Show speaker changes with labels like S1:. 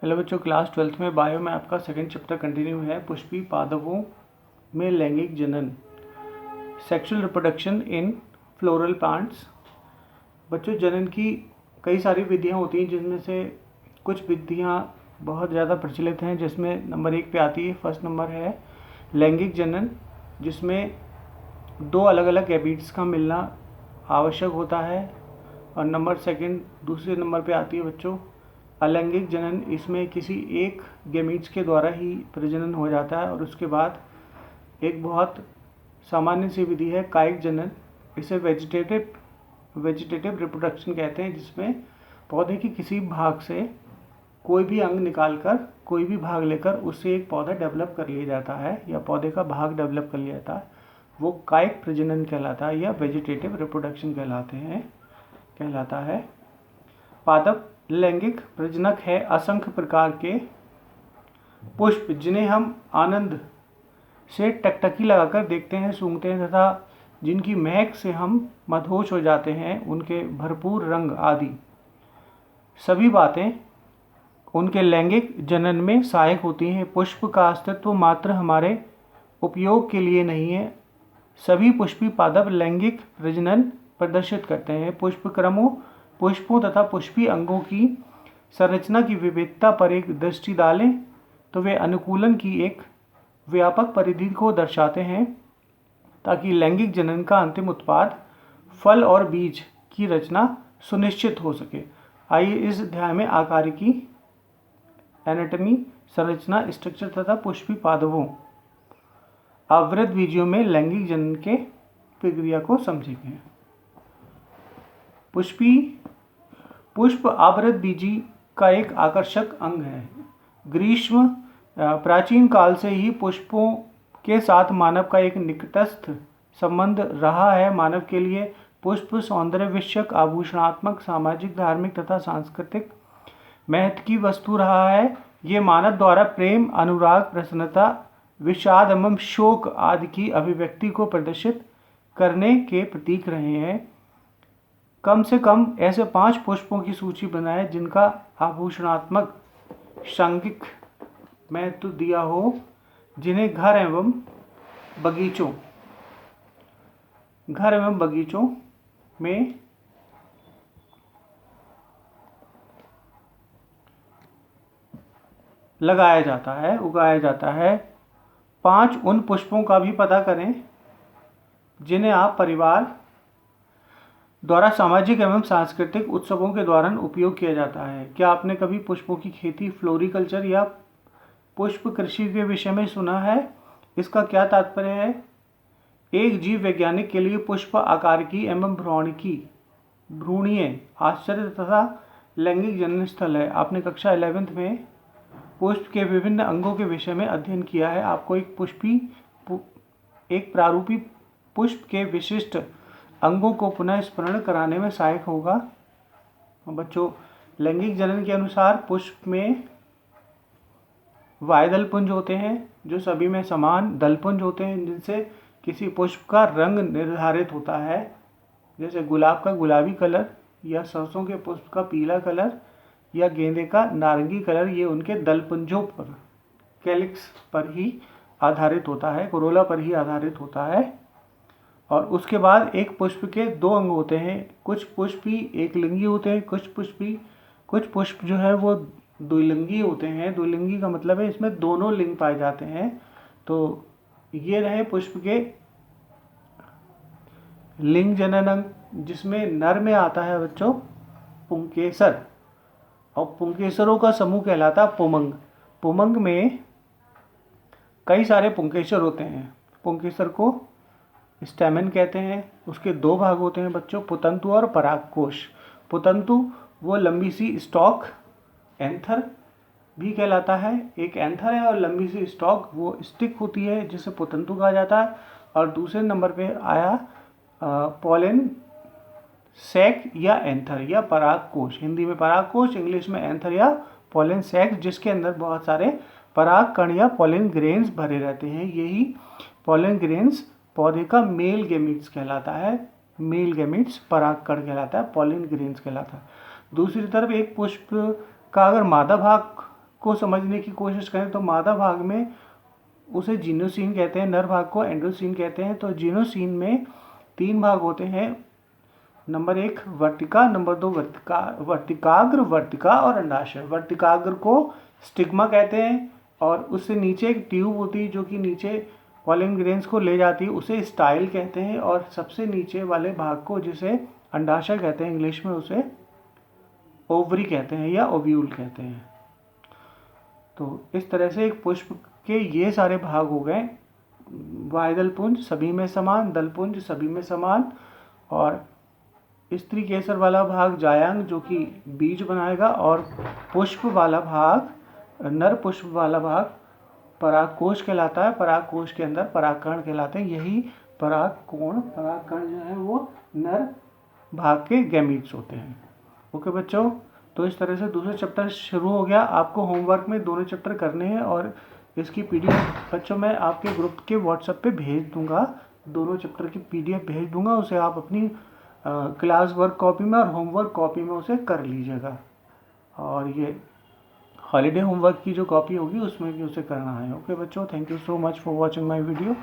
S1: Hello बच्चों, class 12th में bio में आपका सेकंड चैप्टर कंटिन्यू है। पुष्पी पादपों में लैंगिक जनन, sexual reproduction in floral plants. बच्चों, जनन की कई सारी विधियां होती हैं, जिनमें से कुछ विधियां बहुत ज़्यादा प्रचलित हैं, जिसमें नंबर 1 पे आती है। फर्स्ट नंबर है लैंगिक जनन, जिसमें दो अलग अलग गैमीट्स का मिलना आवश्यक होता है। और नंबर सेकंड दूसरे नंबर पे आती है बच्चों अलैंगिक जनन। इसमें किसी एक गैमीट्स के द्वारा ही प्रजनन हो जाता है। और उसके बाद एक बहुत सामान्य सी विधि है कायिक जनन। इसे वेजिटेटिव रिप्रोडक्शन कहते हैं, जिसमें पौधे की किसी भाग से कोई भी अंग निकालकर, कोई भी भाग लेकर उससे एक पौधा डेवलप कर लिया जाता है, या पौधे का भाग डेवलप कर लिया जाता है। वो कायिक प्रजनन कहलाता है, या वेजिटेटिव रिप्रोडक्शन कहलाता है। पादप लैंगिक प्रजनक है। असंख्य प्रकार के पुष्प, जिन्हें हम आनंद से टकटकी लगाकर देखते हैं, सूंघते हैं, तथा जिनकी महक से हम मदहोश हो जाते हैं, उनके भरपूर रंग आदि सभी बातें उनके लैंगिक जनन में सहायक होती हैं। पुष्प का अस्तित्व मात्र हमारे उपयोग के लिए नहीं है। सभी पुष्पी पादप लैंगिक प्रजनन प्रदर्शित करते हैं। पुष्पों तथा पुष्पी अंगों की संरचना की विविधता पर एक दृष्टि डालें तो वे अनुकूलन की एक व्यापक परिधि को दर्शाते हैं, ताकि लैंगिक जनन का अंतिम उत्पाद फल और बीज की रचना सुनिश्चित हो सके। आइए इस अध्याय में आकारिकी, एनाटॉमी, संरचना, स्ट्रक्चर तथा पुष्पी पादपों आवृत बीजों में लैंगिक जनन के प्रक्रिया को समझेंगे। पुष्प आवृत बीजी का एक आकर्षक अंग है। प्राचीन काल से ही पुष्पों के साथ मानव का एक निकटस्थ संबंध रहा है। मानव के लिए पुष्प सौंदर्य विषयक, आभूषणात्मक, सामाजिक, धार्मिक तथा सांस्कृतिक महत्व की वस्तु रहा है। ये मानव द्वारा प्रेम, अनुराग, प्रसन्नता, विषाद एवं शोक आदि की अभिव्यक्ति को प्रदर्शित करने के प्रतीक रहे हैं। कम से कम ऐसे 5 पुष्पों की सूची बनाएं जिनका आभूषणात्मक, सांघिक महत्व दिया हो, जिन्हें घर एवं बगीचों में लगाया जाता है, उगाया जाता है। 5 उन पुष्पों का भी पता करें जिन्हें आप परिवार द्वारा सामाजिक एवं सांस्कृतिक उत्सवों के दौरान उपयोग किया जाता है। क्या आपने कभी पुष्पों की खेती, फ्लोरिकल्चर या पुष्प कृषि के विषय में सुना है? इसका क्या तात्पर्य है? एक जीव वैज्ञानिक के लिए पुष्प आकारिकी एवं भ्रूणीय आश्चर्य तथा लैंगिक जनन स्थल है। आपने कक्षा 11th में पुष्प के विभिन्न अंगों के विषय में अध्ययन किया है। आपको एक प्रारूपी पुष्प के विशिष्ट अंगों को पुनः स्मरण कराने में सहायक होगा। बच्चों, लैंगिक जनन के अनुसार पुष्प में वायदल पुंज होते हैं, जो सभी में समान दलपुंज होते हैं, जिनसे किसी पुष्प का रंग निर्धारित होता है। जैसे गुलाब का गुलाबी कलर, या सरसों के पुष्प का पीला कलर, या गेंदे का नारंगी कलर। ये उनके दलपुंजों पर, कैलिक्स पर ही आधारित होता है, कोरोला पर ही आधारित होता है। और उसके बाद एक पुष्प के 2 अंग होते हैं। कुछ पुष्प ही एक लिंगी होते हैं, कुछ पुष्प जो है वो द्विलिंगी होते हैं। द्विलिंगी का मतलब है इसमें दोनों लिंग पाए जाते हैं। तो ये रहे पुष्प के लिंग जनन अंग, जिसमें नर में आता है बच्चों पुंकेसर, और पुंकेसरों का समूह कहलाता है पुमंग। पुमंग में कई सारे पुंकेसर होते हैं। पुंकेसर को स्टैमेन कहते हैं। उसके 2 भाग होते हैं बच्चों, पुतंतु और परागकोश। पुतंतु वो लंबी सी स्टॉक, एंथर भी कहलाता है। एक एंथर है और लंबी सी स्टॉक, वो स्टिक होती है, जिसे पुतंतु कहा जाता है। और दूसरे नंबर पे आया पॉलन सैक या एंथर या परागकोश। हिंदी में परागकोश, इंग्लिश में एंथर या पॉलन सैक, जिसके अंदर बहुत सारे पराग कण या पॉलन ग्रेन्स भरे रहते हैं। यही पॉलन ग्रेन्स पौधे का मेल गैमीट्स कहलाता है। मेल गैमीट्स पराग कण कहलाता है, पॉलन ग्रेन्स कहलाता है। दूसरी तरफ एक पुष्प का अगर मादा भाग को समझने की कोशिश करें तो मादा भाग में उसे जीनोसिन कहते हैं, नर भाग को एंडोसिन कहते हैं। तो जीनोसिन में 3 भाग होते हैं। नंबर 1 वर्तिका, नंबर 2 वर्तिकाग्र, वर्तिका और अंडाशय। वर्तिकाग्र को स्टिग्मा कहते हैं और उससे नीचे एक ट्यूब होती है जो कि नीचे पॉलन ग्रेन्स को ले जाती है, उसे स्टाइल कहते हैं। और सबसे नीचे वाले भाग को जिसे अंडाशय कहते हैं इंग्लिश में, उसे ओवरी कहते हैं या ओव्यूल कहते हैं। तो इस तरह से एक पुष्प के ये सारे भाग हो गए, बाह्यदल पुंज सभी में समान, दल पुंज सभी में समान, और स्त्री केसर वाला भाग जायांग जो कि बीज बनाएगा, और पुष्प वाला भाग, नर पुष्प वाला भाग परागकोश कहलाता है। परागकोश के अंदर परागकण कहलाते हैं। यही परागकण जो है वो नर भाग के गैमीट्स होते हैं। ओके बच्चों, तो इस तरह से दूसरा चैप्टर शुरू हो गया। आपको होमवर्क में दोनों चैप्टर करने हैं और इसकी पीडीएफ बच्चों मैं आपके ग्रुप के व्हाट्सएप पे भेज दूंगा। दोनों चैप्टर की पीडीएफ भेज दूंगा, उसे आप अपनी क्लास वर्क कॉपी में और होमवर्क कॉपी में उसे कर लीजिएगा। और ये हॉलीडे होमवर्क की जो कॉपी होगी उसमें भी उसे करना है। ओके बच्चों, thank you so much for watching my video.